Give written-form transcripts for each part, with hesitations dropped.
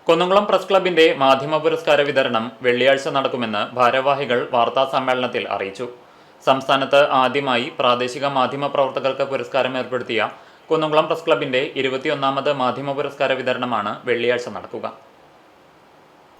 Kunnamkulam press ക്ലബിന്റെ മാധ്യമ പുരസ്കാര വിതരണം വെള്ളിയാഴ്ച നടക്കുമെന്ന് ഭാരവാഹികൾ വാർത്താസമ്മേളനത്തിൽ അറിയിച്ചു. സംസ്ഥാനത്ത് ആദ്യമായി പ്രാദേശിക മാധ്യമ പ്രവർത്തകർക്ക് പുരസ്കാരം ഏർപ്പെടുത്തിയ കുന്നംകുളം പ്രസ് ക്ലബിന്റെ 21ാമത് മാധ്യമ പുരസ്കാര വിതരണമാണ് വെള്ളിയാഴ്ച നടക്കുക.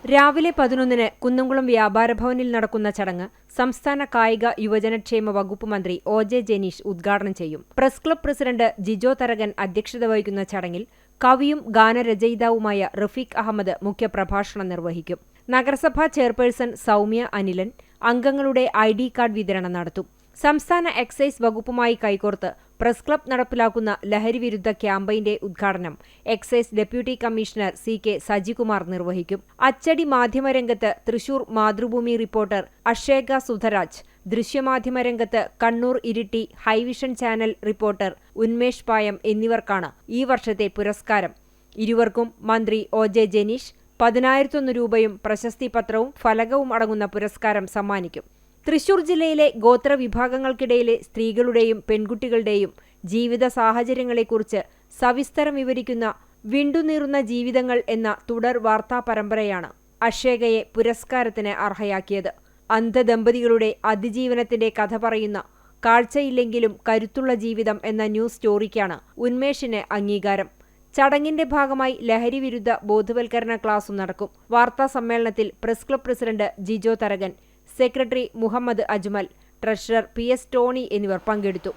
രാവിലെ 11-ന് കുന്നംകുളം വ്യാപാര ഭവനിൽ നടക്കുന്ന ചടങ്ങ് സംസ്ഥാന കായിക യുവജനക്ഷേമ വകുപ്പ് മന്ത്രി ഒ.ജെ. ജനീഷ് ഉദ്ഘാടനം ചെയ്യും. Press club president Jijo Tharakan അധ്യക്ഷത വഹിക്കുന്ന ചടങ്ങിൽ കവിയും ഗാനരചയിതാവുമായ റഫീഖ് അഹമ്മദ് മുഖ്യപ്രഭാഷണം നിർവഹിക്കും. നഗരസഭാ ചെയർപേഴ്സൺ സൗമ്യ അനിലൻ അംഗങ്ങളുടെ ID കാർഡ് വിതരണം നടത്തും. സംസ്ഥാന എക്സൈസ് വകുപ്പുമായി കൈകോർത്ത് പ്രസ് ക്ലബ് നടപ്പിലാക്കുന്ന ലഹരിവിരുദ്ധ ക്യാമ്പയിന്റെ ഉദ്ഘാടനം excise deputy commissioner CK Sajikumar നിർവഹിക്കും. അച്ചടി മാധ്യമരംഗത്ത് തൃശൂർ മാതൃഭൂമി റിപ്പോർട്ടർ അക്ഷേക സുധരാജ്, ദൃശ്യമാധ്യമരംഗത്ത് Kannur Iritty highvision channel reporter Unmesh Payam എന്നിവർക്കാണ് ഈ വർഷത്തെ പുരസ്കാരം. ഇരുവർക്കും മന്ത്രി ഒ.ജെ. ജനീഷ് 10,001 രൂപയും പ്രശസ്തിപത്രവും ഫലകവും അടങ്ങുന്ന പുരസ്കാരം സമ്മാനിക്കും. തൃശൂർ ജില്ലയിലെ ഗോത്രവിഭാഗങ്ങൾക്കിടയിലെ സ്ത്രീകളുടെയും പെൺകുട്ടികളുടെയും ജീവിത സാഹചര്യങ്ങളെക്കുറിച്ച് സവിസ്തരം വിവരിക്കുന്ന വിണ്ടുനീറുന്ന ജീവിതങ്ങൾ എന്ന തുടർ വാർത്താ പരമ്പരയാണ് അക്ഷേകയെ പുരസ്കാരത്തിന് അർഹയാക്കിയത്. അന്ധദമ്പതികളുടെ അതിജീവനത്തിന്റെ കഥ പറയുന്ന കാഴ്ചയില്ലെങ്കിലും കരുത്തുള്ള ജീവിതം എന്ന ന്യൂസ് സ്റ്റോറിക്കാണ് ഉന്മേഷിന് അംഗീകാരം. ചടങ്ങിന്റെ ഭാഗമായി ലഹരിവിരുദ്ധ ബോധവൽക്കരണ ക്ലാസും നടക്കും. വാർത്താ സമ്മേളനത്തിൽ press club president Jijo Tharakan, secretary Muhammad Ajmal, treasurer PS Tony എന്നിവർ പങ്കെടുത്തു.